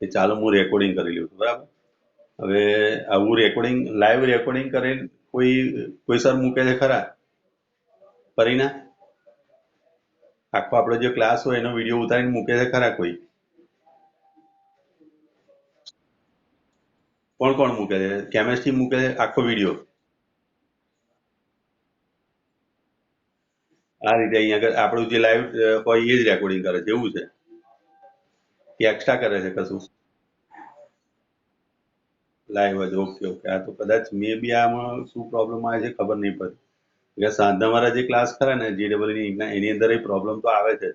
કે ચાલો હું રેકોર્ડિંગ કરી લઉં છું, બરાબર. હવે આવું રેકોર્ડિંગ લાઈવ રેકોર્ડિંગ કરેલ કોઈ સર મૂકે છે ખરા? પરીના આખો આપણો જે ક્લાસ હોય એનો વિડીયો ઉતારીને મૂકે છે ખરા કોઈ? કોણ કોણ મૂકે છે? કેમેસ્ટ્રી મૂકે છે આખો વિડીયો આ રીતે અહીંયા આગળ આપણું જે લાઈવ હોય એ જ રેકોર્ડિંગ કરે છે એવું છે કે એક્સ્ટ્રા કરે છે કશું? લાઈવ જ. Okay okay. આ તો કદાચ મે બી આમાં શું પ્રોબ્લેમ આવે છે ખબર નહીં પડતી. એટલે સાંજના મારા જે ક્લાસ ખરા ને JEE એની અંદર એ પ્રોબ્લેમ તો આવે છે,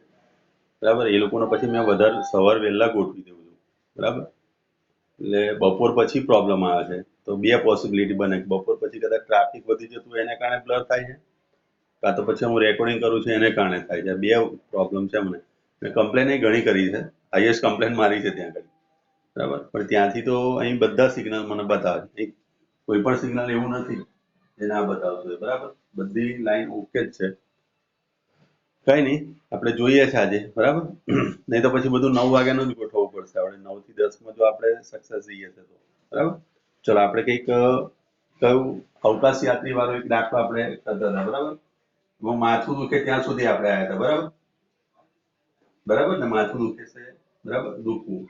બરાબર. એ લોકોને પછી મેં વધારે સવાર વહેલા ગોઠવી દઉં છું, બરાબર. એટલે બપોર પછી પ્રોબ્લેમ આવે છે. તો બે પોસિબિલિટી બને. બપોર પછી કદાચ ટ્રાફિક વધી જતું હોય એના કારણે બ્લર થાય છે, કાં તો પછી હું રેકોર્ડિંગ કરું છું એને કારણે થાય છે. બે પ્રોબ્લેમ છે મને. મેં કમ્પ્લેન ઘણી કરી છે, હાઈએસ્ટ કમ્પ્લેન મારી છે ત્યાં આગળ, બરાબર. પણ ત્યાંથી તો અહીં બધા સિગ્નલ મને બતાવે છે. કોઈ પણ સિગ્નલ એવું નથી જે ના બતાવતું હોય, બરાબર. બધી લાઈન ઓકે જ છે. કઈ નહીં, આપણે જોઈએ છે આજે, બરાબર. નહીં તો પછી બધું 9 વાગ્યાનું જ ગોઠવવું પડશે. આપણે 9 થી 10 માં જો આપણે સક્સેસ જઈએ છે તો, બરાબર. ચલો આપણે કંઈક કયું અવકાશ યાત્રી વાળો એક દાખલો આપણે કરતા હતા, બરાબર. માથું દુખે ત્યાં સુધી આપણે આવ્યા હતા, બરાબર. બરાબર ને? માથું દુખે છે, બરાબર, દુખવું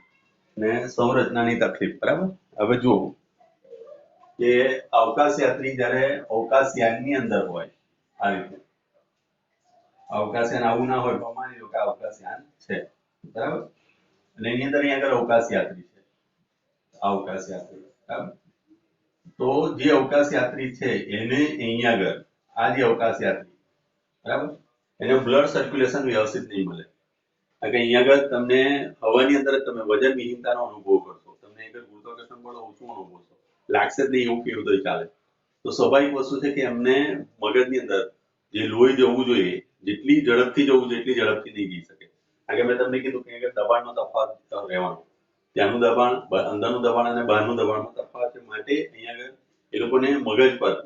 ને સંરચનાની તકલીફ, બરાબર. હવે જુઓ કે અવકાશ યાત્રી જયારે અવકાશયાનની અંદર હોય આ રીતે અવકાશયાન આવું ના હોય તો માની લો કે અવકાશયાન છે, બરાબર. અને એની અંદર અહીંયા આગળ અવકાશ યાત્રી છે, અવકાશ યાત્રી, બરાબર. તો જે અવકાશ યાત્રી છે એને અહીંયા આગળ આ જે અવકાશ યાત્રી, બરાબર, એને બ્લડ સર્ક્યુલેશન વ્યવસ્થિત નહીં મળે. કારણ કે અહીંયા આગળ તમને હવાની અંદર તમે વજન વિહીનતાનો અનુભવ કરશો. તમને આગળ ગુરુત્વાકર્ષણ બળ ઓછું અનુભવશો, લાગશે જ નહીં એવું કેવું તો ચાલે. તો સ્વાભાવિક વસ્તુ છે કે એમને મગજની અંદર જે લોહી જવું જોઈએ જેટલી ઝડપથી જવું જોઈએ એટલી ઝડપથી નહીં જઈ શકે. કારણ કે મેં તમને કીધું કે દબાણનો તફાવત રહેવાનો. ત્યાંનું દબાણ, અંદરનું દબાણ અને બહારનું દબાણમાં તફાવત છે. માટે અહીંયા આગળ એ લોકોને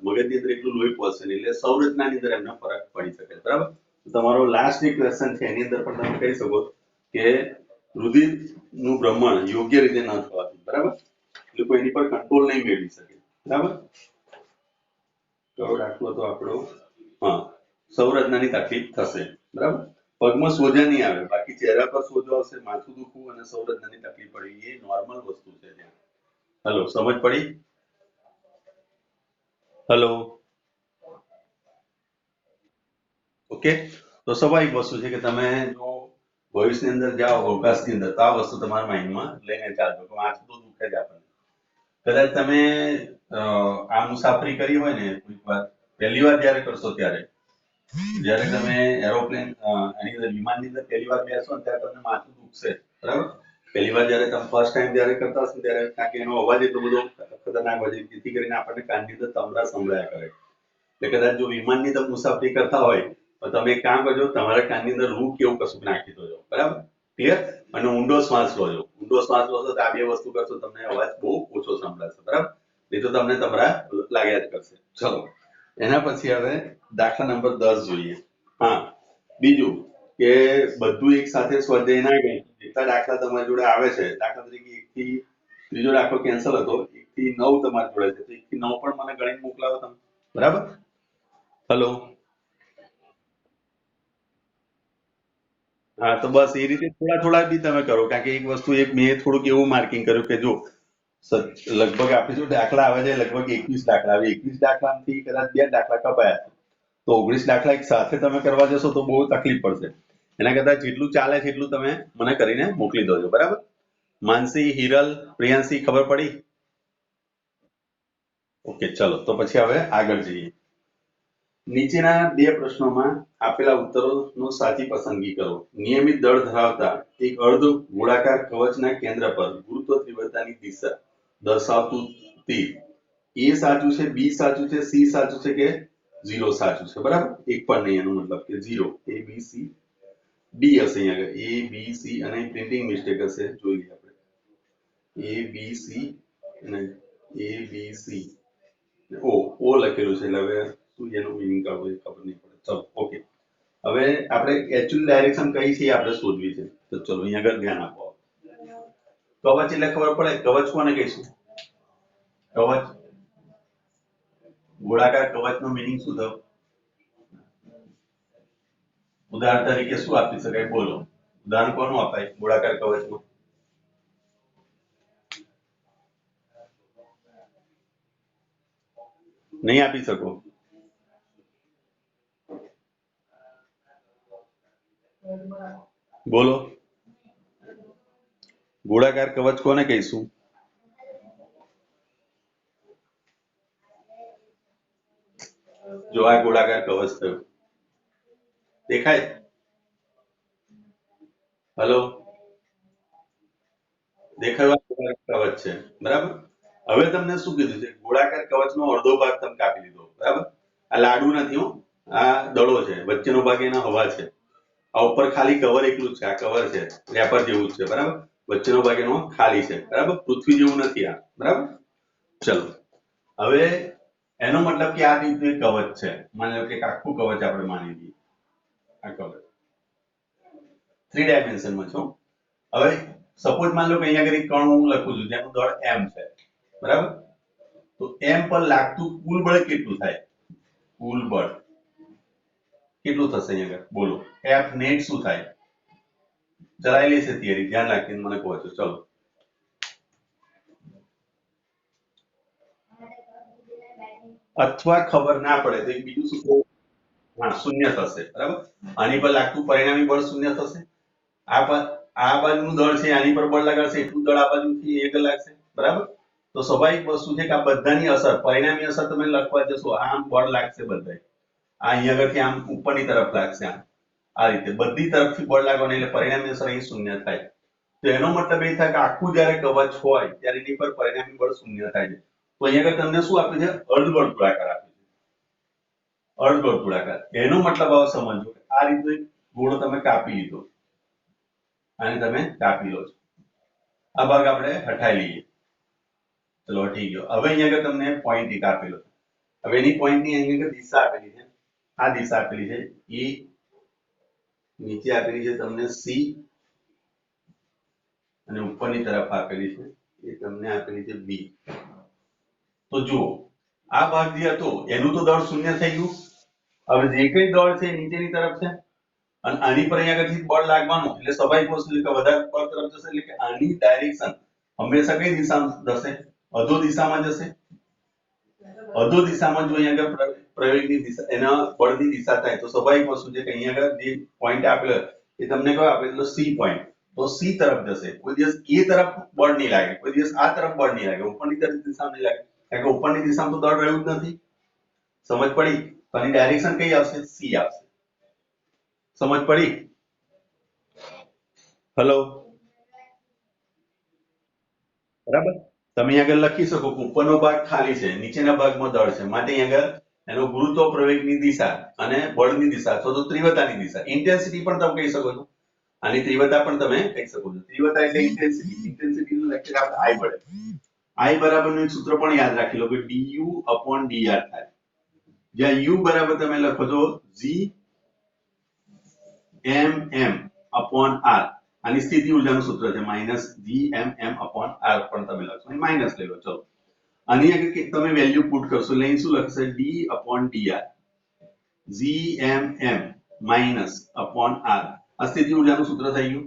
મગજની અંદર એટલું લોહી પહોંચશે નહીં. એટલે સંરચનાની અંદર એમને ફરક પડી શકે, બરાબર. તમારો લાસ્ટ જે ક્વેશ્ચન છે એની અંદર પણ તમે કહી શકો કે રુધિરનું ભ્રમણ યોગ્ય રીતે ન થવાથી, બરાબર, એ લોકો એની પર કંટ્રોલ નહીં મેળવી શકે, બરાબર. કયો દાખલો તો આપણો? હા, સંરચનાની તકલીફ થશે, બરાબર. પગમાં સોજા નહીં આવે, બાકી ચહેરા પર સોજો આવશે, માથું દુખવું અને સંરચનાની તકલીફ પડવી એ નોર્મલ વસ્તુ છે ત્યાં. હલો, સમજ પડી? Hello, okay. તો સ્વાભાવિક વસ્તુ છે કે તમે જો ભવિષ્યની અંદર જાઓ અવકાશની અંદર તો આ વસ્તુ તમારા માઇન્ડમાં લઈને ચાલજો કે માથું તો દુખે જ આપણને. કદાચ તમે આ મુસાફરી કરી હોય ને કોઈક વાર, પહેલી વાર જયારે કરશો ત્યારે, જયારે તમે એરોપ્લેન એની અંદર વિમાનની અંદર પહેલી વાર બેસો ને ત્યારે તમને માથું દુખશે, બરાબર. પહેલી વાર જયારે તમે ફર્સ્ટ ટાઈમ જયારે કરતા હશો ત્યારે, કારણ કે એનો અવાજ એટલો બધો ખતરનાક હોય છે જેથી કરીને આપણને કાનની અંદર તમડા સંભળાયા કરે. એટલે કદાચ જો વિમાનની તમે મુસાફરી કરતા હોય તો તમે એક કામ કરજો, તમારા કાનની અંદર રૂ કેવું કશું નાખી દો, બરાબર. ક્લિયર? અને ઊંડો શ્વાસ લોજો. ઊંડો શ્વાસ લો તો આ બે વસ્તુ કરશો તમને અવાજ બહુ ઓછો સંભળાશે, બરાબર. નહીં તો તમને તમડા લાગ્યા જ કરશે. ચલો એના પછી હવે દાખલા નંબર 10 જોઈએ. હા, બીજું કે બધું એક સાથે સ્વાધ્યાય ના ગઈ જેટલા દાખલા તમારી જોડે આવે છે, દાખલા તરીકે 1 થી ત્રીજો દાખલો કેન્સલ હતો, 1 થી 9 તમારી જોડે છે, તો 1 થી 9 પણ મને ગણીને મોકલાવો તમે, બરાબર. હલો, હા. તો બસ એ રીતે થોડા થોડા બી તમે કરો. કારણ કે એક વસ્તુ મેં થોડુંક એવું માર્કિંગ કર્યું કે જો લગભગ આપણી જો દાખલા આવે છે લગભગ 21 દાખલા આવે, 21 દાખલામાંથી કદાચ 2 દાખલા કપાયા તો 19 દાખલા એક સાથે તમે કરવા જશો તો બહુ તકલીફ પડશે. એના કરતા જેટલું ચાલે છે એટલું તમે મને કરીને મોકલી દો, બરાબર. માનસી, હિરલ, પ્રિયાંશી, ખબર પડી? ઓકે, ચલો તો પછી હવે આગળ જઈએ. નીચેના બે પ્રશ્નોમાં આપેલા ઉત્તરોનો સાચી પસંદગી કરો. નિયમિત દળ ધરાવતા એક અર્ધ ગોળાકાર કવચના કેન્દ્ર પર ગુરુત્વ તીવ્રતાની દિશા દર્શાવતું તીર એ સાચું છે, બી સાચું છે, સી સાચું છે કે 0 સાચું છે, બરાબર. એક પણ નહીં, એનો મતલબ કે 0. એ બી સી ડી હશે અહીંયા આગળ. એ બી સી અને પ્રિન્ટિંગ મિસ્ટેક હશે, જોઈ લઈએ આપણે. એ બી સી અને એ બી સી ઓ લખેલું છે, એટલે હવે શું એનું મીનિંગ કાઢવું એ ખબર નહીં પડે. ચલો, ઓકે. હવે આપણે એકચ્યુઅલ ડાયરેક્શન કઈ છે આપણે શોધવી છે. તો ચલો અહીંયા આગળ ધ્યાન આપો. કવચ એટલે ખબર પડે, કવચ કોને કહીશું? કવચ, ગોળાકાર કવચનો મીનિંગ શું થયો? ઉદાહરણ તરીકે શું આપી શકાય? બોલો, ઉદાહરણ કોનું અપાય ગોળાકાર કવચનું? નહીં આપી શકો? બોલો, ગોળાકાર કવચ કોને કહીશું? જો આ ગોળાકાર કવચ થયું, દેખાય? હલો, દેખાયું? કવચ છે, બરાબર. હવે તમને શું કીધું છે? ગોળાકાર કવચનો અડધો ભાગ તમે કાપી લીધો, બરાબર. આ લાડુ નથી હો, આ દડો છે, વચ્ચેનો ભાગ એના હવા છે, આ ઉપર ખાલી કવર એકલું જ છે, આ કવર છે, રેપર જેવું જ છે, બરાબર. વચ્ચેનો ભાગ એનો ખાલી છે, બરાબર. પૃથ્વી જેવું નથી આ, બરાબર. ચલો, હવે એનો મતલબ કે આ રીતનું કવચ છે. માની લો કે આખું કવચ આપણે માની લઈએ, આ કવચ 3 ડાયમેન્શનમાં છે. હવે સપોઝ માની લો કે અહીંયા આગળ એક કણ હું લખું છું જેનું દળ m છે, બરાબર. તો m પર લાગતું કુલ બળ કેટલું થાય? કુલ બળ કેટલું થશે અહીંયા આગળ? બોલો, F નેટ શું થાય? ચલાવી લેશે થિયરી, ધ્યાન રાખીને મને કહો છો. ચલો, અથવા ખબર ના પડે તો એક બીજું સૂત્ર, હા, શૂન્ય થશે, બરાબર. આની પર લાગતું પરિણામી બળ શૂન્ય થશે. આ બાજુનું દળ છે, આની પર બળ લગાડશે એટલું દળ આ બાજુથી એક લાગશે, બરાબર. તો સ્વાભાવિક વસ્તુ છે કે આ બધાની અસર, પરિણામી અસર તમે લખવા જશો, આમ બળ લાગશે બધાય. આ અહીંયા આગળથી આમ ઉપરની તરફ લાગશે, આમ આ રીતે બધી તરફથી બળ લાગવાનું, એટલે પરિણામી અસર અહીં શૂન્ય થાય. તો એનો મતલબ એ થાય કે આખું જ્યારે કવચ હોય ત્યારે એની પર પરિણામી બળ શૂન્ય થાય છે. તો અહીંયા આગળ તમને શું આપ્યું છે? અર્ધવર્તુળાકાર આપ્યું છે, અર્ધવર્તુળાકાર. એનો મતલબ હવે સમજો કે આ રીતનો એક ગોળો તમે કાપી લીધો, આને તમે કાપી લો છો, આ ભાગ આપણે હટાઈ લઈએ. ચલો, હટી ગયો. હવે અહીંયા આગળ તમને પોઈન્ટ એક આપેલો છે. હવે એની પોઈન્ટની અહીંયા આગળ દિશા આપેલી છે, આ દિશા આપેલી છે એ, નીચે આપેલી છે તમને સી, અને ઉપરની તરફ આપેલી છે એ તમને આપેલી છે બી. તો જુઓ, આ ભાગ જે હતો એનું તો દળ શૂન્ય થઈ ગયું. હવે જે કઈ દળ છે એ નીચેની તરફ છે, અને આની પર અહીંયા આગળથી બળ લાગવાનું, એટલે સ્વાભાવિક વસ્તુ છે કે વધારે બળ તરફ જશે, એટલે કે આની ડાયરેક્શન હંમેશા કઈ દિશામાં જશે? અધો દિશામાં જશે. અધો દિશામાં જો અહીંયા આગળ પ્રયોગની દિશા, એના બળની દિશા થાય તો સ્વાભાવિક વસ્તુ છે કે અહીંયા આગળ જે પોઈન્ટ આપેલો એ તમને કયો આપેલો? C point. તો સી તરફ જશે. કોઈ દિવસ એ તરફ બળ નહીં લાગે, કોઈ દિવસ આ તરફ બળ નહીં લાગે, ઉપરની તરફ દિશામાં નહીં લાગે, કારણ કે ઉપરની દિશામાં તો દળ રહ્યું જ નથી. સમજ પડી? તો આની ડાયરેક્શન કઈ આવશે? સી આવશે. સમજ પડી? હેલો, બરાબર. તમે અહીંયા આગળ લખી શકો કે ઉપરનો ભાગ ખાલી છે, નીચેના ભાગમાં દળ છે, માટે અહીંયા આગળ એનો ગુરુત્વ પ્રવેગની દિશા અને બળની દિશા અથવા તો તીવ્રતાની દિશા, ઇન્ટેન્સિટી પણ તમે કહી શકો છો. આની તીવ્રતા પણ તમે કહી શકો છો. તીવ્રતા એટલે ઇન્ટેન્સિટી. ઇન્ટેન્સિટીનું લેક્ચર આપણે આઈ પડે. આઈ બરાબરનું એક સૂત્ર પણ યાદ રાખી લો કે du/dr થાય. જ્યાં u બરાબર તમે લખો છો Gmm/r. આની સ્થિતિ ઊર્જાનું સૂત્ર છે -Gmm/r પણ તમે લખશો, અહીં માઈનસ લઈ લો. ચલો, આની આગળ તમે વેલ્યુ પુટ કરશો એટલે અહીં શું લખશે? d/dr Gmm-r. આ સ્થિતિ ઊર્જાનું સૂત્ર થઈ ગયું.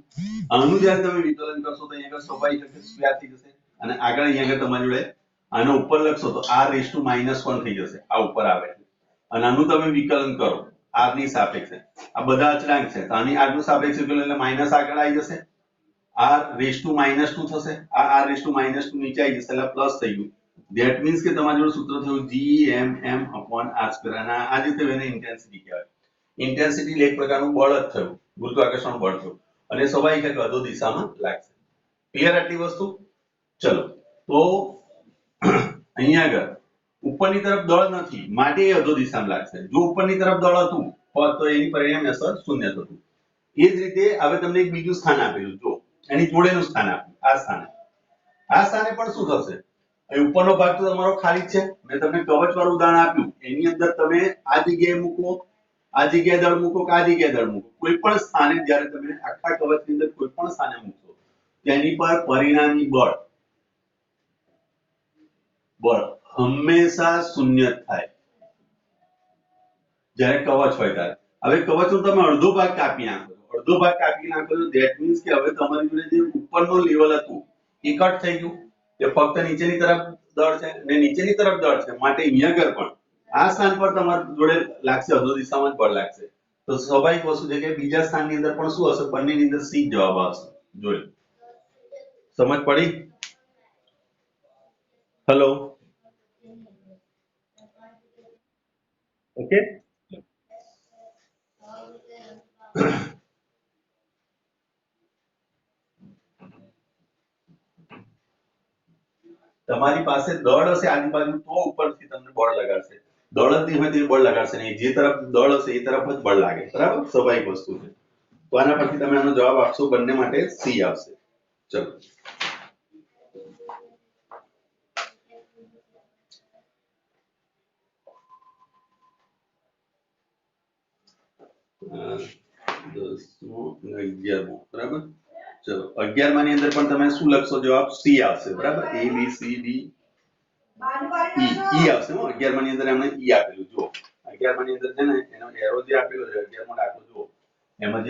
આનું જ્યારે તમે વિકલન કરશો તો અહીંયા આગળ સ્વાભાવિક રીતે સ્ક્વેર થઈ જશે, અને આગળ અહીંયા આગળ તમારી જોડે આનો ઉપર લખશો તો r⁻1 થઈ જશે, આ ઉપર આવે છે. અને આનું તમે વિકલન કરો r ની સાપેક્ષે, આ બધા અચળાંક છે, તો આની આગળ સાપેક્ષ વિકલન એટલે માઈનસ આગળ આવી જશે, r⁻2 થશે, આ r⁻2 નીચે આવી જશે એટલે પ્લસ થઈ ગયું. ધેટ મીન્સ કે તમારી જોડે સૂત્ર થયું Gmm/r², અને આ જે થયું એને ઇન્ટેન્સિટી કહેવાય. ઇન્ટેન્સિટી એટલે એક પ્રકારનું બળ જ થયું, ગુરુત્વાકર્ષણ બળ થયું, અને સ્વાભાવિક છે કે અધો દિશામાં લાગશે. ક્લિયર આટલી વસ્તુ? ચલો, તો અહીંયા આગળ ઉપરની તરફ દળ નથી, માટે એ અધો દિશામાં લાગશે. જો ઉપરની તરફ દળ હતું તો એની પરિણામી અસર શૂન્ય થતું. એ જ રીતે હવે તમને એક બીજું સ્થાન આપેલું, જો એની જોડેનું સ્થાન આપ્યું, આ સ્થાને. આ સ્થાને પણ શું થશે? અહીં ઉપરનો ભાગ તો તમારો ખાલી જ છે. મેં તમને કવચ વાળું ઉદાહરણ આપ્યું, એની અંદર તમે આ જગ્યાએ મૂકો, આ જગ્યાએ દળ મૂકો કે આ જગ્યાએ દળ મૂકો, કોઈ પણ સ્થાને જ્યારે તમે આખા કવચની અંદર કોઈ પણ સ્થાને મૂકશો તેની પર પરિણામી બળ હંમેશા શૂન્ય થાય જ્યારે કવચ હોય ત્યારે. હવે કવચનો તમે અડધો ભાગ કાપી નાખો તો ધેટ મીન્સ કે હવે તમારી જોડે જે ઉપરનો લેવલ હતું એ કટ થઈ ગયું. એ ફક્ત નીચેની તરફ દળ છે અને નીચેની તરફ દળ છે માટે અહીંયા આગળ પણ આ સ્થાન પર તમારી જોડે લાગશે અડધો દિશામાં જ બળ લાગશે. તો સ્વાભાવિક વસ્તુ છે કે બીજા સ્થાનની અંદર પણ શું હશે? બંનેની અંદર સી જવાબ આવશે. જોડે સમજ પડી? Hello, okay. તમારી પાસે દળ હશે આજુબાજુ તો ઉપરથી તમને બળ લગાડશે. દળ જ નહીં હોય તો એ બળ લગાડશે નહીં. જે તરફ દળ હશે એ તરફ જ બળ લાગે. બરાબર, સ્વાભાવિક વસ્તુ છે. તો આના પરથી તમે આનો જવાબ આપશો, બંને માટે સી આવશે. ચલો, દસમો અને 11મો. બરાબર, ચલો 11મા ની અંદર પણ તમે શું લખશો? જવાબ સી આવશે. બરાબર, A B C D ઈ આવશે. 11મા ની અંદર એમણે ઈ આપેલું. જુઓ 11મા ની અંદર છે ને એનો એરો જે આપેલો છે 11મો દાખલો જુઓ, એમાં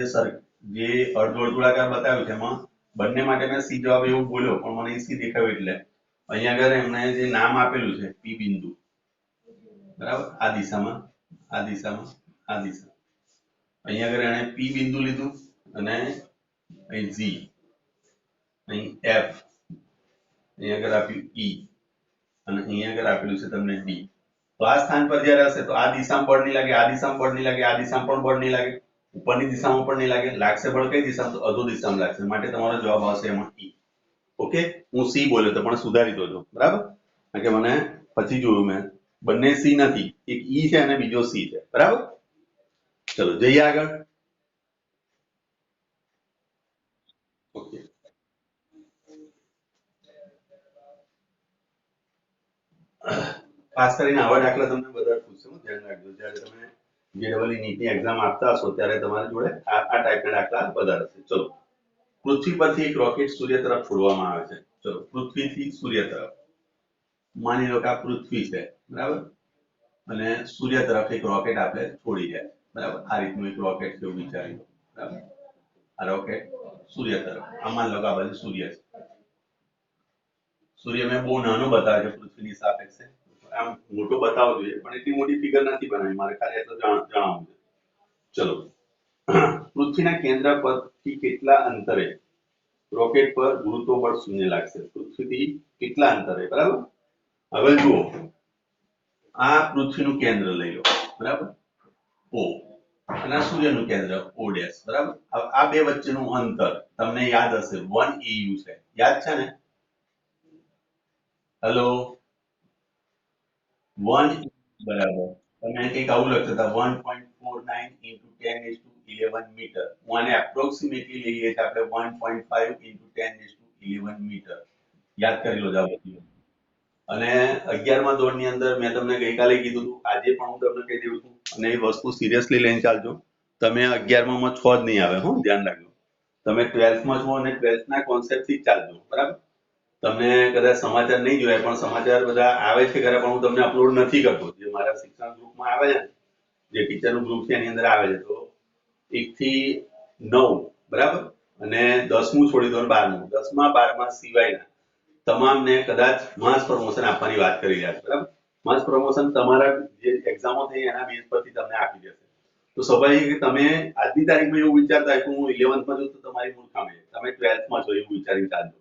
જે અર્ધવર્તુળાકાર બતાવ્યું છે એમાં બંને માટે મેં સી જવાબ એવું બોલ્યો પણ મને સી દેખાયું એટલે અહીંયા આગળ એમણે જે નામ આપેલું છે પી બિંદુ. બરાબર, આ દિશામાં અહીંયા આગળ એને પી બિંદુ લીધું અને અહીં જી, અહીં એફ, અહીંયા આગળ આપ્યું ઈ અને અહીંયા આગળ આપેલું છે તમને ડી. તો આ સ્થાન પર જ્યારે હશે તો આ દિશામાં બળ નહીં લાગે, આ દિશામાં બળ નહીં લાગે, આ દિશામાં પણ બળ નહીં લાગે, ઉપરની દિશામાં પણ નહીં લાગે. લાગશે બળ કઈ દિશામાં? તો અધો દિશામાં લાગશે. માટે તમારો જવાબ આવશે એમાં ઈ. ઓકે, હું સી બોલ્યો તો પણ સુધારી દોજો. બરાબર, કારણ કે મને પછી જોયું મેં બંને સી નથી, એક ઈ છે અને બીજો સી છે. બરાબર, ચલો જઈએ આગળ. ઓકે, ખાસ કરીને આવા દાખલા તમને બધા પૂછશે, ધ્યાન રાખજો. જ્યારે તમે જેડબલઈ નીટની એક્ઝામ આપતા હશો ત્યારે તમારી જોડે આ ટાઈપના દાખલા બધા હશે. ચલો, પૃથ્વી પરથી એક રોકેટ સૂર્ય તરફ છોડવામાં આવે છે. ચલો, પૃથ્વીથી સૂર્ય તરફ. માની લો કે આ પૃથ્વી છે. બરાબર, અને સૂર્ય તરફ એક રોકેટ આપણે છોડી રહ્યા. બરાબર, આ રીતનું એક રોકેટ છે એવું વિચારી લો. બરાબર, આ રોકેટ સૂર્ય તરફ. આ માની લો કે આ બાજુ સૂર્ય છે. સૂર્ય મેં બહુ નાનો બતાવ્યો છે પૃથ્વીની સાપેક્ષે. આમ મોટો બતાવવો જોઈએ પણ એટલી મોટી ફિગર નથી બનાવી મારે, ખાલી એટલું જણાવવું છે. ચલો, પૃથ્વીના કેન્દ્ર પરથી કેટલા અંતરે રોકેટ પર ગુરુત્વ બળ શૂન્ય લાગશે? પૃથ્વીથી કેટલા અંતરે? બરાબર, હવે જુઓ આ પૃથ્વીનું કેન્દ્ર લઈ લો. બરાબર, ઓ, અને આ સૂર્યનું કેન્દ્ર ઓ ડેશ. બરાબર, આ બે વચ્ચેનું અંતર તમને યાદ હશે 1 AU છે. યાદ છે ને? હેલો, 1 બરાબર તમે કંઈક આવું લખતા હતા 1.49 into 10⁻11 મીટર. હું આને એપ્રોક્સિમેટલી લઈએ છીએ આપણે 1.5 into 10⁻11 મીટર. યાદ કરી લો જાવ બધી. અને 11મા ધોરણની અંદર મેં તમને ગઈકાલે કીધું હતું, આજે પણ હું તમને કહી દઉં છું અને એ વસ્તુ સિરિયસલી લઈને ચાલજો. તમે 11મા 6 જ નહીં આવે, હો ધ્યાન રાખજો. તમે 12થમાં છો અને 12થના કોન્સેપ્ટથી જ ચાલજો. બરાબર, તમને કદાચ સમાચાર નહીં જોયા પણ સમાચાર બધા આવે છે ખરા પણ હું તમને અપલોડ નથી કરતો. જે મારા શિક્ષણ ગ્રુપમાં આવે છે, જે ટીચરનું ગ્રુપ છે એની અંદર આવે છે. તો 1 થી 9 બરાબર, અને 10મું છોડી દો, 12મું. 10મા 12મા સિવાયના તમામને કદાચ માસ પ્રમોશન આપવાની વાત કરી રહ્યા છે. બરાબર, માસ પ્રમોશન તમારા જે એક્ઝામો થઈ એના બેઝ પરથી તમને આપી દેશે. તો સ્વાભાવિક કે તમે આજની તારીખમાં એવું વિચારતા હોય કે હું 11થમાં છું તો તમારી મૂર્ખામી, તમે 12થમાં છો એવું વિચારીને ચાલજો.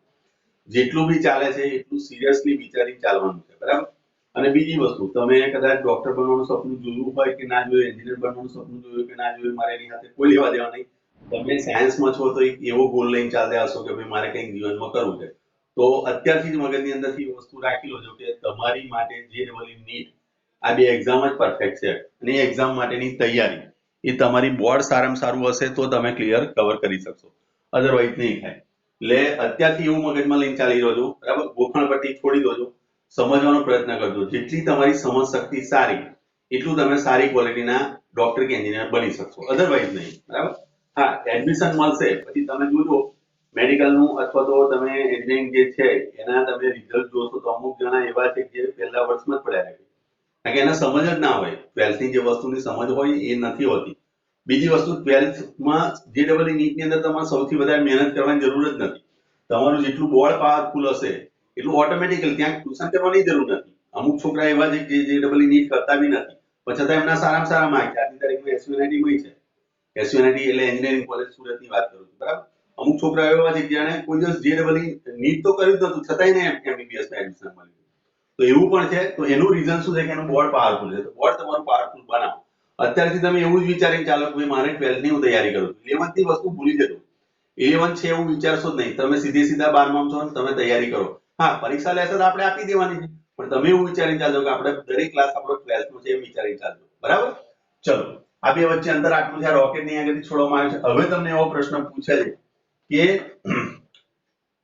જેટલું બી ચાલે છે એટલું સિરિયસલી વિચારીને ચાલવાનું છે. બરાબર, અને બીજી વસ્તુ, તમે કદાચ ડોક્ટર બનવાનું સપનું જોયું હોય કે ના જોયું, એન્જિનિયર બનવાનું સપનું જોયું કે ના જોયું, મારે એની સાથે કોઈ લેવા દેવા નહીં. તમે સાયન્સમાં છો તો એક એવો ગોલ લઈને ચાલતા હશો કે ભાઈ મારે કંઈક જીવનમાં કરવું છે. તો અત્યારથી જ મગજની અંદરથી વસ્તુ રાખી લો કે તમારી માટે જેડબલઈ નીટ આ બે એક્ઝામ જ પરફેક્ટ છે અને એ એક્ઝામ માટેની તૈયારી એ તમારી બોર્ડ સારામાં સારું હશે તો તમે ક્લિયર કવર કરી શકશો, અધરવાઇઝ નહીં થાય. એટલે અત્યારથી એવું મગજમાં લઈને ચાલી રહ્યો છો. બરાબર, ગોખણ પટ્ટી છોડી દોજો, સમજવાનો પ્રયત્ન કરજો. જેટલી તમારી સમજ શક્તિ સારી એટલું તમે સારી ક્વોલિટીના ડોક્ટર કે એન્જિનિયર બની શકશો, અધરવાઇઝ નહીં. બરાબર, હા એડમિશન મળશે પછી તમે જોજો મેડિકલ નું અથવા તો તમે એન્જિનિયરિંગ જે છે એના તમે રિઝલ્ટ જોશો તો અમુક જણા એવા છે જે પહેલા વર્ષમાં જ પડ્યા રહે, કારણ કે એને સમજ જ ના હોય, 12th ની જે વસ્તુની સમજ હોય એ નથી હોતી. બીજી વસ્તુ 12th માં JEE નીટ ની અંદર તમારે સૌથી વધારે મહેનત કરવાની જરૂર જ નથી. તમારું જેટલું બોર્ડ પાવરફુલ હશે એટલું ઓટોમેટિકલી ત્યાં ટ્યુશન કરવાની જરૂર નથી. અમુક છોકરા એવા છે જે JEE નીટ કરતા બી નથી, પણ છતાં એમના સારામાં સારા માર્ક છે. આજની તારીખમાં SUNIT માં છે, SUNIT એટલે એન્જિનિયરિંગ કોલેજ સુરતની વાત કરું છું, બરાબર. અમુક છોકરા એવા છે જેણે કોઈ દિવસ JEE નીટ તો કર્યું જ નતું, છતાંય એને MBBS માં એડમિશન મળ્યું. તો એવું પણ છે. તો એનું રીઝન શું છે કે એનું બોર્ડ પાવરફુલ છે. તો બોર્ડ તમારું પાવરફુલ બનાવો. અત્યારથી તમે એવું જ વિચારીને ચાલો કે મારે 12th ની હું તૈયારી કરું છું. 11th ની વસ્તુ ભૂલી જજો. 11th છે એવું વિચારશો જ નહીં. તમે સીધા 12માં છો ને તમે તૈયારી કરો. હા, પરીક્ષા લેશે તો આપણે આપી દેવાની છે, પણ તમે એવું વિચારીને ચાલજો કે આપણે દરેક ક્લાસ આપણો 12th નો છે એમ વિચારીને ચાલજો, બરાબર. ચલો, આ બે વચ્ચે અંતર આટલું છે. રોકેટ ની આગળથી છોડવામાં આવ્યું છે. હવે તમને એવો પ્રશ્ન પૂછે છે કે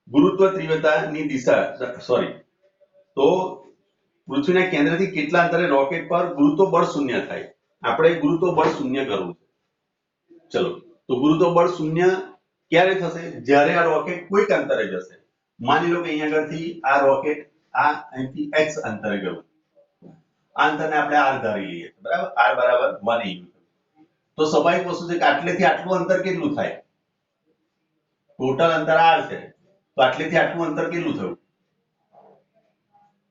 ગુરુત્વ તીવ્રતાની દિશા, સોરી, તો પૃથ્વીના કેન્દ્રથી કેટલા અંતરે રોકેટ પર ગુરુત્વ બળ શૂન્ય થાય? આપણે ગુરુત્વ બળ શૂન્ય કરવું છે. ચલો, તો ગુરુત્વ બળ શૂન્ય ક્યારે થશે? જ્યારે આ રોકેટ કોઈક અંતરે જશે. માની લો કે અહીંયા આગળથી આ રોકેટ અહીંથી x અંતરે ગયું. આ અંતરને આપણે r ધારી લઈએ, બરાબર. r બરાબર 1 EU. તો સ્વાભાવિક વસ્તુ છે કે આટલેથી આટલું અંતર કેટલું થાય? ટોટલ અંતર r છે, તો આટલેથી આટલું અંતર કેટલું થયું?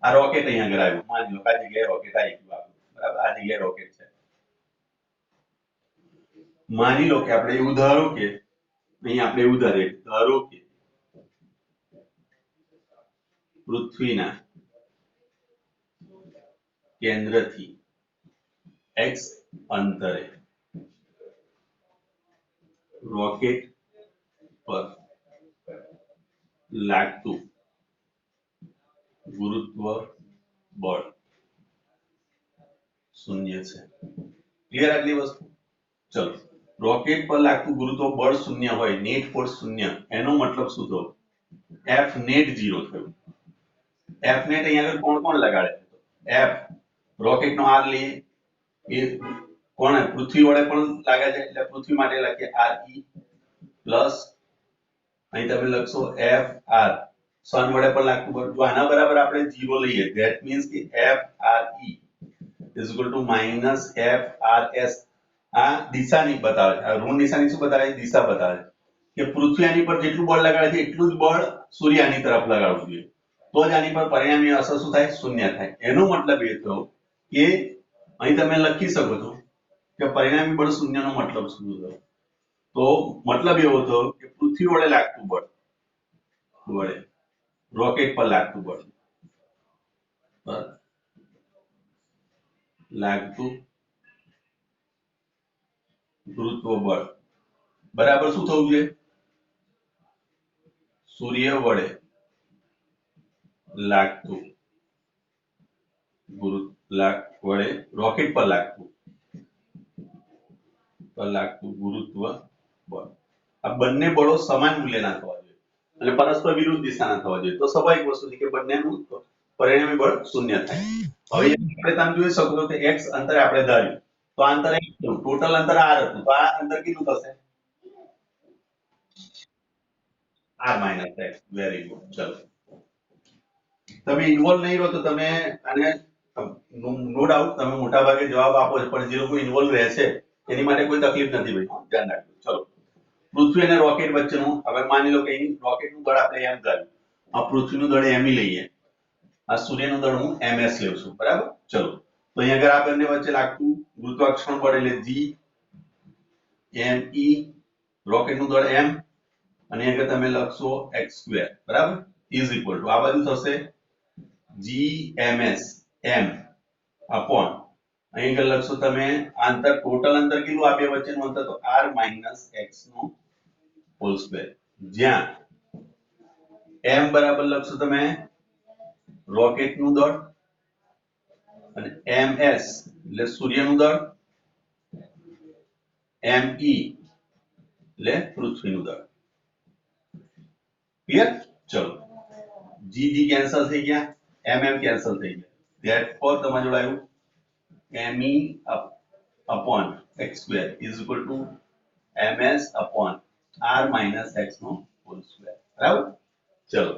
આ રોકેટ અહીંયા આગળ આવ્યું. માની લો કે આ જગ્યાએ રોકેટ આવી ગયું આપણું, બરાબર. આ જગ્યાએ રોકેટ છે. માની લો કે આપણે એવું ધારો કે અહીંયા આપણે એવું ધારો કે પૃથ્વીના કેન્દ્રથી x અંતરે રોકેટ પર લાગતું ગુરુત્વ બળ શૂન્ય છે. ક્લિયર આટલી વસ્તુ? ચલો, રોકેટ પર લાગતું ગુરુત્વ બળ શૂન્ય હોય, નેટ ફોર્સ શૂન્ય, એનો મતલબ શું થયો? F નેટ 0 થયું. F નેટ અહીંયા આગળ કોણ કોણ લગાડે? F રોકેટ નો r લઈએ, એ કોણ પૃથ્વી વડે પણ લાગે છે, એટલે પૃથ્વી માટે લખીએ RE પ્લસ અહીં તમે લખશો FR સન વડે પણ લાગતું બળ. જો આના બરાબર આપણે 0 લઈએ, ધેટ મીન્સ કે FRE is equal to minus FRS. આ દિશાની બતાવે છે. આ ઋણ નિશાની શું બતાવે છે? દિશા બતાવે છે કે પૃથ્વી આની પર જેટલું બળ લગાડે છે એટલું જ બળ સૂર્ય આની તરફ લગાડવું જોઈએ, તો જ આની પર પરિણામી અસર શું થાય? શૂન્ય થાય. એનો મતલબ એ થયો કે અહીં તમે લખી શકો છો કે પરિણામી બળ શૂન્યનો મતલબ શું થયો? તો મતલબ એવો થયો કે પૃથ્વી વડે લાગતું બળ વડે રોકેટ પર લાગતું બળ લાગતું ગુરુત્વ બળ બરાબર શું થવું જોઈએ? સૂર્ય વડે લાગતું વડે રોકેટ પર લાગતું ગુરુત્વ બળ. આ બંને બળો સમાન મૂલ્યના થવા જોઈએ અને પરસ્પર વિરુદ્ધ દિશાના થવા જોઈએ. તો સ્વાભાવિક વસ્તુ છે કે બંનેનું પરિણામી બળ શૂન્ય થાય. હવે આપણે તમે જોઈ શકો છો કે x અંતરે આપણે ધાર્યું, તો આ અંતર ટોટલ અંતર r હતું, તો આ અંતર કેટલું થશે? r minus x. Very good. ચલો, તમે ઇન્વોલ્વ નહીં રહો તો તમે આને નો ડાઉટ તમે મોટા ભાગે જવાબ આપો છો, પણ જે લોકો ઇન્વોલ્વ રહેશે એની માટે કોઈ તકલીફ નથી ભાઈ, ધ્યાન રાખજો. ચલો, પૃથ્વી અને રોકેટ વચ્ચેનું, હવે માની લો કે રોકેટનું દળ આપણે m ધાર્યું, આ પૃથ્વીનું દળ m લઈએ, આ સૂર્યનું દળ હું ms લઉં છું, બરાબર. ચલો, તો અહીંયા આગળ આ બંને વચ્ચે લાગતું ગુરુત્વાકર્ષણ બળ એટલે g me, રોકેટનું દળ m, અને આગળ તમે લખશો x², બરાબર, ઇઝ ઇક્વલ ટુ આ બાજુ થશે gms m અપોન અહીં આગળ લખશો તમે અંતર, ટોટલ અંતર કેટલું આ બે વચ્ચેનું અંતર? તો r - x નો હોલ સ્ક્વેર, જ્યાં m બરાબર લખશો તમે રોકેટનું દળ અને ms એટલે સૂર્યનું દળ, me એટલે પૃથ્વીનું દળ. ક્લિયર? ચલો, g કેન્સલ થઈ ગયા, કેન્સલ થઈ ગયા, ધેટફોર તમારે જોડે આવ્યું me upon x² is equal to ms upon r - x નો હોલ સ્ક્વેર બરાબર. ચલો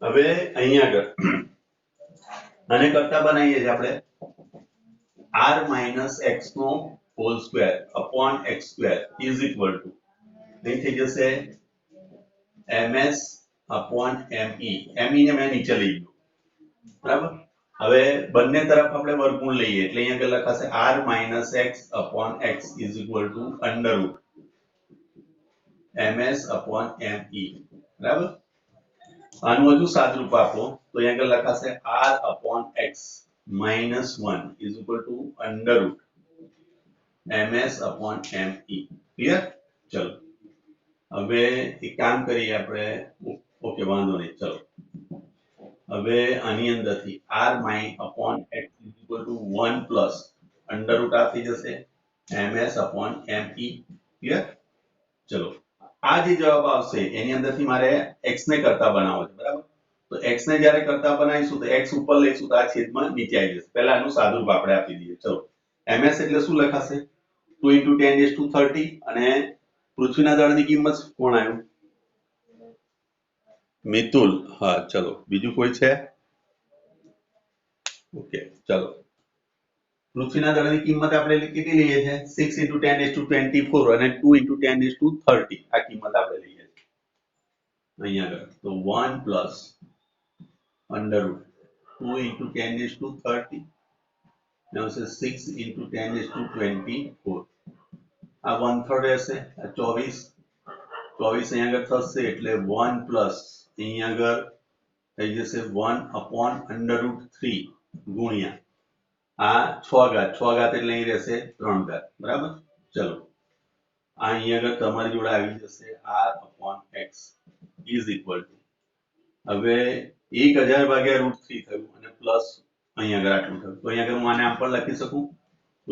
હવે અહીંયા આગળ આને કરતા બનાવીએ છીએ આપણે r માઇનસ x નો whole square upon x square is equal to અહીં થઈ જશે ms અપોન me. me ને મેં નીચે લઈ ગયો બરાબર. હવે બંને તરફ આપણે વર્ગમૂળ લઈએ એટલે અહીંયા આગળ લખાશે r minus x upon x is equal two under route ms upon me બરાબર. આનું હજુ સાદરૂપ આપો તો અહીંયા આગળ લખાશે r upon x minus 1 is equal two under route ms upon me. Clear? ચલો હવે એક કામ કરીએ આપણે. ઓકે વાંધો નહીં. ચલો હવે આની અંદરથી r માઇ upon x is equal to 1 plus under root આ થઈ જશે ms અપોન me. ક્લિયર? ચલો આ જે જવાબ આવશે એની અંદરથી મારે x ને કરતા બનાવવો છે બરાબર. તો x ને જ્યારે કરતા બનાવીશું તો x ઉપર લઈશું તો આ છેદમાં નીચે આવી જશે. પહેલા આનું સાદુરૂપ આપણે આપી દઈએ. ચલો ms એટલે શું લખાશે 2 * 10⁻30 અને પૃથ્વીના દળની કિંમત કોણ આવ્યું મિતુલ. હા ચલો બીજું કોઈ છે? ઓકે ચલો પૃથ્વીના દળની કિંમત આપણે કેટલી લઈએ છે 6 * 10⁻24 અને 2 * 10⁻30 આ કિંમત આપણે લઈએ છીએ અહીંયા આગળ. તો 1 પ્લસ અંડર રૂટ 2 * 10⁻30 આવશે 6 * 10⁻24. આ 1/3 રહેશે આ 24 અહીંયા આગળ થશે એટલે 1 પ્લસ અહીંયા આગળ થઈ જશે 1 અપોન અંડર રૂટ 3 ગુણ્યા આ 6 ઘાત એટલે અહીં રહેશે 3 ઘાત બરાબર. ચલો આ અહીંયા આગળ તમારી જોડે આવી જશે r upon x is equal two હવે 1000 ભાગ્યા રૂટ 3 થયું અને પ્લસ અહીંયા આગળ આટલું થયું તો અહીંયા આગળ હું આને આમ પણ લખી શકું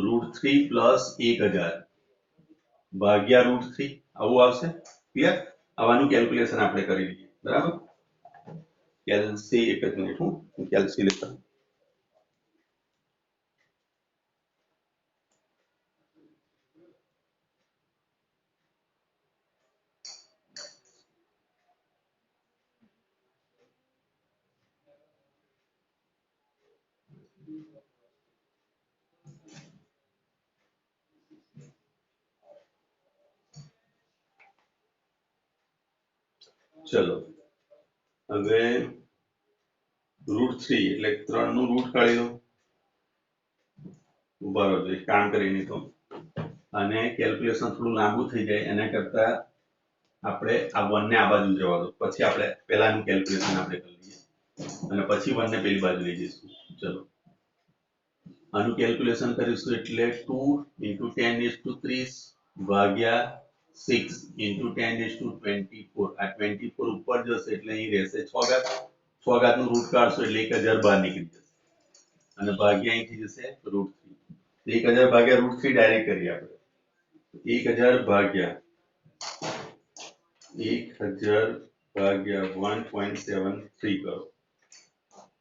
રૂટ 3 પ્લસ 1000 ભાગ્યા રૂટ 3 આવું આવશે. ક્લિયર? આવાનું કેલ્ક્યુલેશન આપણે કરી લઈએ બરાબર. કેલ્સી એક જ મિનિટ હું કેલ્સી લેતા ચલો હવે રૂટ 3 એટલે 3 નું રૂટ કાઢી લો. ઉભા રહો એક કામ કરીને તો અને કેલ્ક્યુલેશન થોડું લાંબુ થઈ જાય એના કરતા આપણે આ 1 ને આ બાજુ જવા દો પછી આપણે પહેલાનું કેલ્ક્યુલેશન આપણે કરી લઈએ અને પછી 1 ને પેલી બાજુ લઈ જઈશું. ચલો આનું કેલ્ક્યુલેશન કરીશું એટલે 2 * 10⁻30 ભાગ્યા 6 * 10⁻24 આ 24 ઉપર જશે એટલે અહીં રહેશે 6 ઘાત 6 ઘાત નું રૂટ કાઢશો એટલે 1000 બહાર નીકળી જશે અને ભાગ્યા અહીંથી જશે રૂટ 3 1000 ભાગ્યા રૂટ 3 ડાયરેક્ટ કરીએ આપણે 1000 ભાગ્યા 1.73 કરો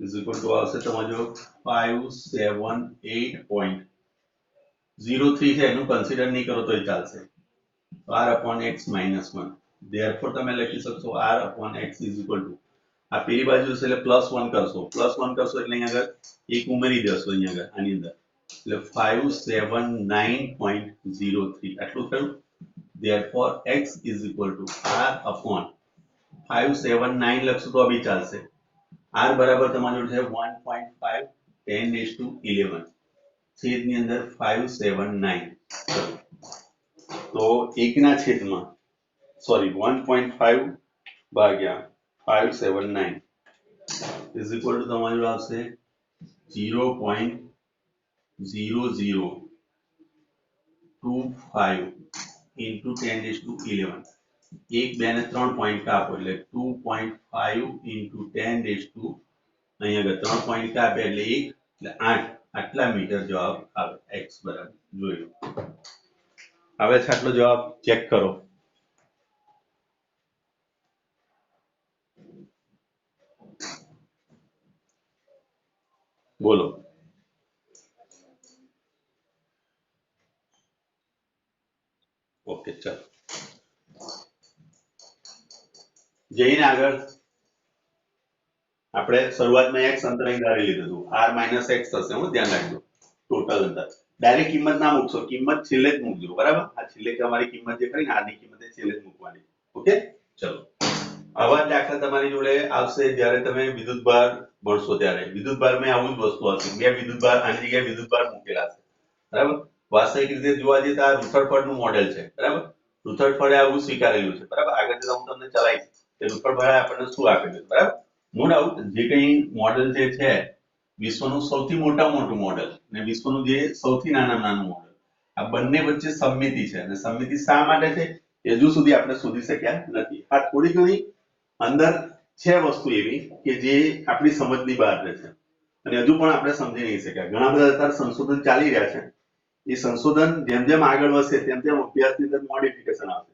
ઇઝ ઇક્વલ ટુ આવશે તમારો 578.03 છે એનું કન્સિડર નહીં કરો તોય ચાલશે r upon x minus 1 therefore તમે લખી શકશો r upon x is equal to આ પેલી બાજુ છે એટલે +1 કરશો એટલે અહીં આગળ એક ઉમેરી દેશો અહીં આગળ આની અંદર એટલે 579.03 આટલું થયું therefore x is equal to r upon 579 લખશો તો બી ચાલશે r બરાબર તમારું છે 1.5 10⁻11 છેદની અંદર 579 તો 1 ના છેદમાં સોરી 1.5 ભાગ્યા 579 ઇઝ ઇક્વલ ટુ તમારું આવશે 0.0025 into 10⁻11 1 2 ને 3 પોઈન્ટ કાપો એટલે 2.5 into 10⁻ અહીંયા આગળ 3 પોઈન્ટ કાપે એટલે 1 એટલે 8 આટલા મીટર જવાબ આવે x બરાબર. જોઈ લો આવે છે આટલો જવાબ ચેક કરો બોલો. ઓકે ચાલો જઈને આગળ આપણે શરૂઆતમાં x અંતર અહીં ધારી લીધું હતું r - x થશે. હું ધ્યાન રાખજો ટોટલ અંતર ડાયરેક્ટ કિંમત ના મૂકશો, કિંમત છેલ્લે જ મૂકજો. બરાબર, આ છેલ્લે તમારી કિંમત જે કરીને r ની કિંમત એ છેલ્લે જ મૂકવાની. ઓકે, ચલો. આવા જ દાખલા તમારી જોડે આવશે જ્યારે તમે વિદ્યુતભાર ભણશો ત્યારે. વિદ્યુતભારમાં આવું જ વસ્તુ હશે. બે વિદ્યુતભાર આની જગ્યાએ વિદ્યુતભાર મૂકેલા છે. બરાબર, વાસ્તવિક રીતે જોવા જઈએ તો આ રુથરફોર્ડનું મોડેલ છે. બરાબર, રુથરફોર્ડે આવું સ્વીકારેલું છે. બરાબર, આગળ જતા હું તમને ચલાવીશ કે રુથરફોર્ડે આપણને શું આપેલું છે. બરાબર, નો ડાઉટ જે કંઈ મોડેલ જે છે વિશ્વનું સૌથી મોટું મોડેલ અને વિશ્વનું જે સૌથી નાનું મોડેલ, આ બંને વચ્ચે સમમિતિ છે. અને સમમિતિ શા માટે છે એ હજુ સુધી આપણે શોધી શક્યા નથી. આ થોડી ઘણી અંદર છે વસ્તુ એવી કે જે આપણી સમજની બહાર છે અને હજુ પણ આપણે સમજી નહીં શક્યા. ઘણા બધા અત્યારે સંશોધન ચાલી રહ્યા છે. એ સંશોધન જેમ જેમ આગળ વધશે તેમ તેમ અભ્યાસની અંદર મોડિફિકેશન આવશે.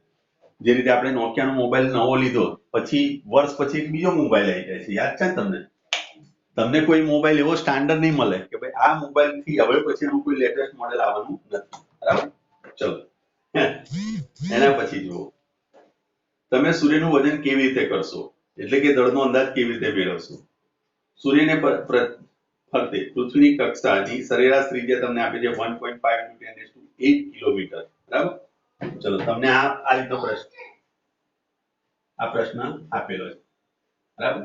જે રીતે આપણે નોકિયાનો મોબાઈલ નવો લીધો પછી વર્ષ પછી એક બીજો મોબાઈલ આવી જાય છે. યાદ છે ને તમને? તમને કોઈ મોબાઈલ એવો સ્ટાન્ડર્ડ નહીં મળે કે ભાઈ આ મોબાઈલ થી હવે પછીનું કોઈ લેટેસ્ટ મોડેલ આવવાનું નથી. બરાબર, ચલો એના પછી જુઓ તમે સૂર્યનું વજન કેવી રીતે કરશો, એટલે કે દળનો અંદાજ કેવી રીતે મેળવશો. સૂર્યને ફરતે પૃથ્વીની કક્ષાની સરેરાશ ત્રિજ્યા તમને આપી છે 1.5 × 10⁸ કિલોમીટર. બરાબર, ચલો તમને આ રીતનો પ્રશ્ન આપેલો છે. બરાબર,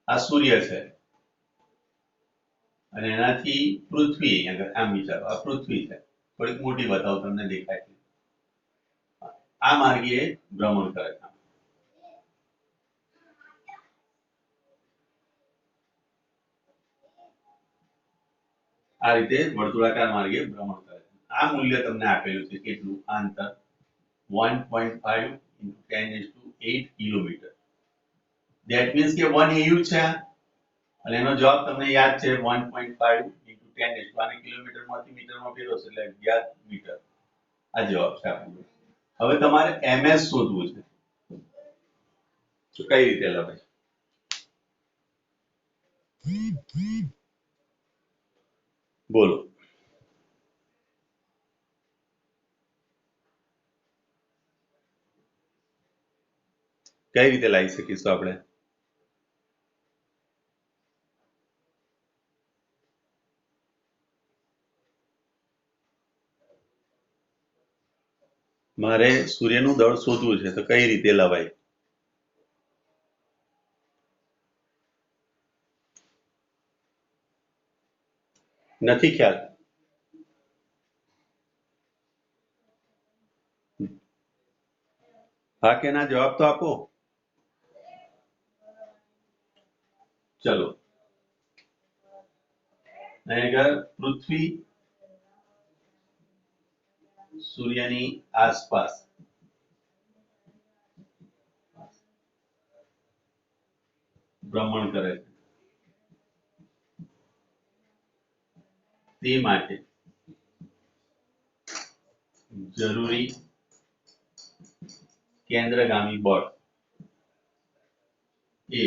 આ સૂર્ય છે અને એનાથી પૃથ્વી અહીંયા આમ વિચારો, આ પૃથ્વી છે. થોડીક મોટી બતાવો તમને દેખાય છે. આ માર્ગે ભ્રમણ કરે છે. આ રીતે વર્તુળાકાર માર્ગે ભ્રમણ કરે છે. આ મૂલ્ય તમને આપેલું છે કેટલું? આ અંતર 1.5 × 10⁸ કિલોમીટર. ધેટ મીન્સ કે 1 AU છે અને એનો જવાબ તમને યાદ છે 1.5 × 10⁸. આને કિલોમીટરમાંથી મીટરમાં ફેરવશો એટલે 11 મીટર. આ જવાબ છે આપણો. હવે તમારે ms શોધવું છે. તો કઈ રીતે લખાય? બોલો. કઈ રીતે લાવી શકીશું આપણે? મારે સૂર્યનું દળ શોધવું છે તો કઈ રીતે લવાય? નથી ખ્યાલ? હા કે ના જવાબ તો આપો. ચલો, અહીં પૃથ્વી સૂર્યની આસપાસ ભ્રમણ કરે છે તે માટે જરૂરી કેન્દ્રગામી બળ એ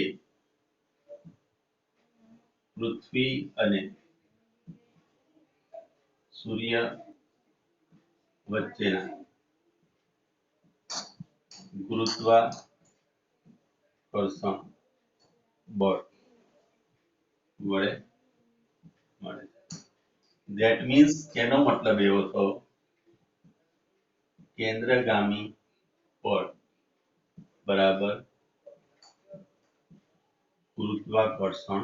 પૃથ્વી અને સૂર્ય વચ્ચેના ગુરુત્વાકર્ષણ બળ વડે મળે. ધેટ મીન્સ એનો મતલબ એવો થયો કેન્દ્રગામી બળ બરાબર ગુરુત્વાકર્ષણ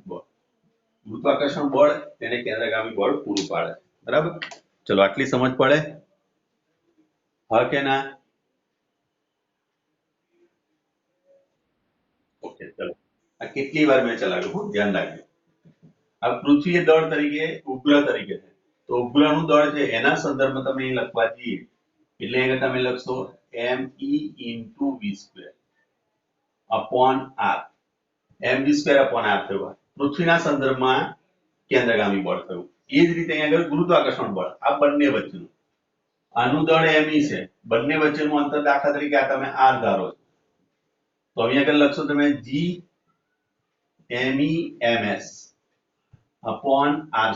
બળ. ગુરુત્વાકર્ષણ બળ તેને કેન્દ્રગામી બળ પૂરું પાડે. બરાબર, ચલો આટલી સમજ પડે? હા કે ના? ઓકે, ચલો આ કેટલી વાર મેં ચલાવ્યું, ધ્યાન રાખજો. આ પૃથ્વી દળ તરીકે ઉપગ્રહ તરીકે છે તો ઉપગ્રહનું દળ છે એના સંદર્ભમાં તમે અહીં લખવા જઈએ એટલે અહીંયા તમે લખશો me × v² upon r. mv² upon r થયું. પૃથ્વીના સંદર્ભમાં કેન્દ્રગામી બળ થયું. એ જ રીતે અહીંયા આગળ ગુરુત્વાકર્ષણ બળ આ બંને વચ્ચેનું આનું દળ me છે. બંને વચ્ચેનું અંતર દાખલા તરીકે આ તમે r ધારો છો તો અહીંયા આગળ લખશો તમે g me ms upon r².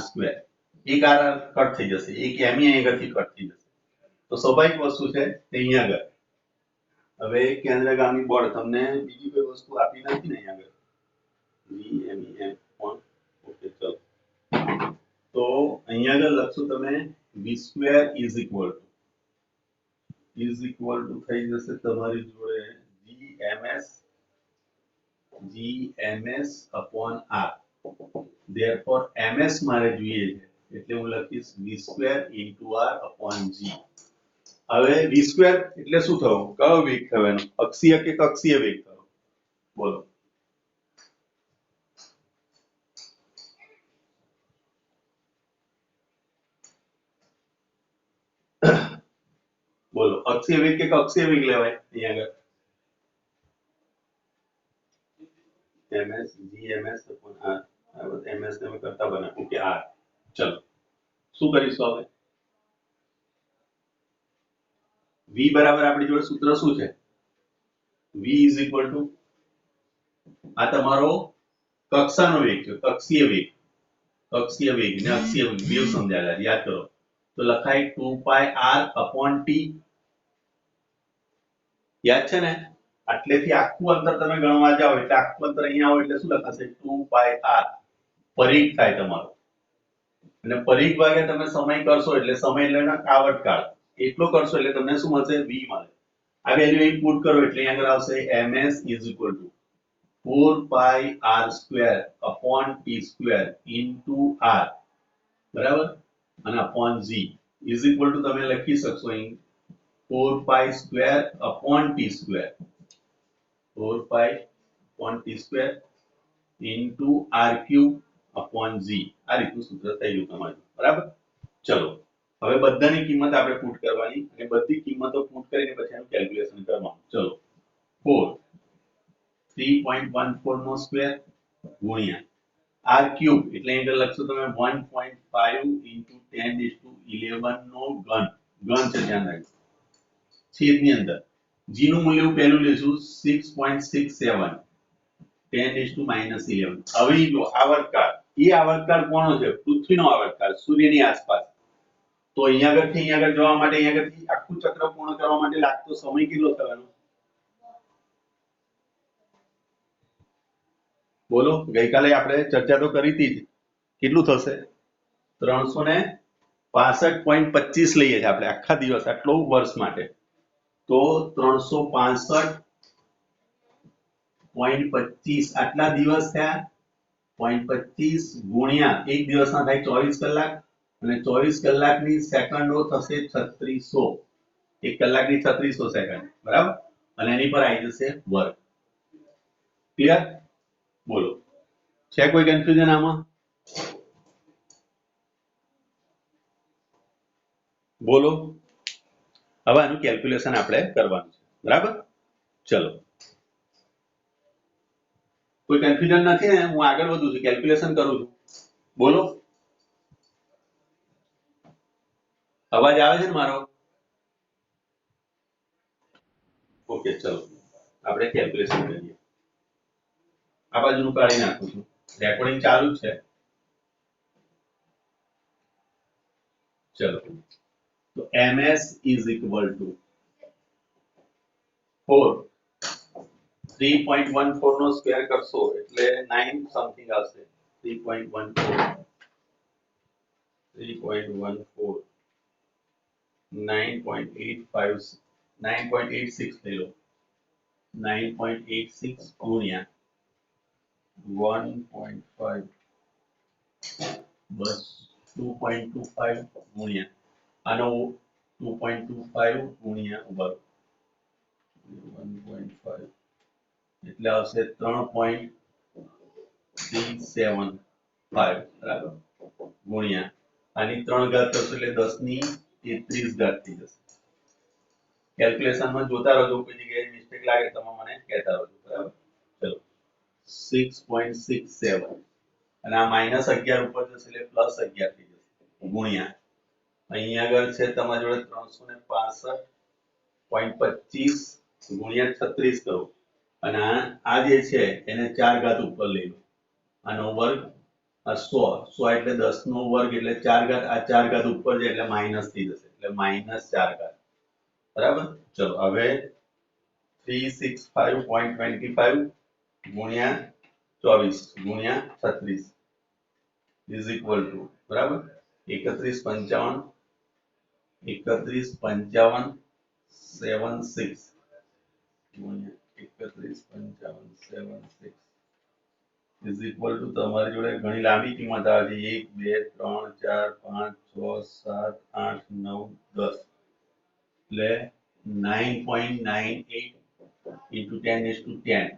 એક r કટ થઈ જશે, એક me અહીં આગળથી કટ થઈ જશે તો સ્વાભાવિક વસ્તુ છે તે અહીંયા આગળ હવે કેન્દ્રગામી બળ તમને બીજી કોઈ વસ્તુ આપી નથી ને અહીંયા આગળ VMEM પણ ઓકે ચલો તો અહીંયા આગળ લખશું તમે v² ઇઝ ઇક્વલ ટુ થઈ જશે તમારી જોડે GMS upon R. Therefore ms મારે જોઈએ છે એટલે હું લખીશ v² into R upon G. હવે v² એટલે શું થયું કયો વેગ થયો એનો અક્ષીય કે કક્ષીય વેગ થયો બોલો બોલો અક્ષીય વેગ કે કક્ષીય વેગ લેવાય અહીંયા આગળ ms GMS upon R બરાબર ms તમે કરતા બનાવો કે R ચલો શું કરીશું હવે v બરાબર આપણી જોડે સૂત્ર શું છે v is equal to આ તમારો કક્ષાનો વેગ છે કક્ષીય વેગ ને અક્ષીય વેગ બે સમજાયેલા યાદ કરો તો લખાય 2 pi r upon t યાદ છે ને આટલેથી આખું અંતર તમે ગણવા જાઓ એટલે આખું અંતર અહીંયા આવે એટલે શું લખાશે 2 pi r પરિઘ થાય તમારો અને પરિઘ ભાગે તમે સમય કરશો એટલે સમય એટલે આવર્તકાળ એટલો કરશો એટલે તમને શું મળશે v મળે આ વેલ્યુ અહીં પુટ કરો એટલે અહીંયા આગળ આવશે ms is equal to 4 pi r square upon t square into r બરાબર અને upon g is equal to તમે લખી શકશો અહીં 4 pi square upon t square 4 pi upon t square into r cube upon g આ રીતનું સૂત્ર થઈ ગયું તમારું બરાબર ચલો હવે બધાની કિંમત આપણે પુટ કરવાની અને બધી કિંમતો પુટ કરીને પછી એનું કેલ્ક્યુલેશન કરવાનું ચલો 4 3.14 નો સ્ક્વેર ગુણ્યા r ક્યુબ એટલે અહીં લખશો તમે 1.5 into 10⁻11 નો ઘન છે ધ્યાન રાખજો છેદની અંદર g નું મૂલ્ય પહેલું લેશું 6.67 10⁻11 હવે જો આવર્તકાળ એ આવર્તકાળ કોનો છે પૃથ્વીનો આવર્તકાળ સૂર્યની આસપાસ તો અહીંયા આગળથી અહીંયા આગળ જવા માટે અહીંયા આગળથી આખું ચક્ર પૂર્ણ કરવા માટે લાગતો સમય કેટલો થવાનો બોલો ગઈકાલે આપણે ચર્ચા તો કરી હતી કેટલું થશે 365.25 લઈએ છીએ આપણે આખા દિવસ આટલો વર્ષ માટે તો 365.25 આટલા દિવસ થયા 0.25 ગુણ્યા એક દિવસના થાય 24 કલાક અને 24 કલાકની સેકન્ડો થશે 3600 એક કલાકની 3600 સેકન્ડ બરાબર અને એની પર આવી જશે વર્ગ ક્લિયર બોલો છે કોઈ કન્ફ્યુઝન આમાં બોલો હવે આનું કેલ્ક્યુલેશન આપણે કરવાનું છે બરાબર ચલો કોઈ કન્ફ્યુઝન નથી ને હું આગળ વધું છું કેલ્ક્યુલેશન કરું છું બોલો અવાજ આવે છે ને મારો ઓકે ચલો આપણે કેલ્ક્યુલેશન કરીએ આ બાજુનું કાઢી નાખું છું રેકોર્ડિંગ ચાલુ છે ચલો તો ms is equal to 4 3.14 no square કરશો એટલે 9 સમથિંગ આવશે 3.14 9.85 9.86 લઈ લો 9.86 ગુણ્યા 1.5 બસ 2.25 ગુણ્યા આનો 2.25 ગુણ્યા ઉપર 1.5 એટલે આવશે 3.375 બરાબર ગુણ્યા આની 3 ઘાત કરશો એટલે 10⁻33 ઘાત થઈ જશે કેલ્ક્યુલેશનમાં જોતા રહેજો કોઈ જગ્યાએ મિસ્ટેક લાગે તો મને કહેતા રહેજો બરાબર ચલો 6.67 અને આ -11 ઉપર જશે એટલે +11 થઈ જશે ગુણ્યા અહીંયા આગળ છે તમારી જોડે 365.25 ગુણ્યા 36 કરો અને આ જે છે એને 4 ઘાત ઉપર લઈ લો આનો વર્ગ આ 100 એટલે 10 નો વર્ગ એટલે 4 ઘાત આ 4 ઘાત ઉપર જાય એટલે માઈનસ થઈ જશે એટલે -4 ઘાત બરાબર ચલો હવે 365.25 ગુણ્યા 24 ગુણ્યા 36 ઇઝ ઇક્વલ ટુ બરાબર 3155 ગુણ્યા 315576 ઇઝ ઇક્વલ ટુ તમારી જોડે ઘણી લાંબી કિંમત આવે છે 1 2 3 4 5 6 7 8 9 10 એટલે 9.98 into 10 is to 10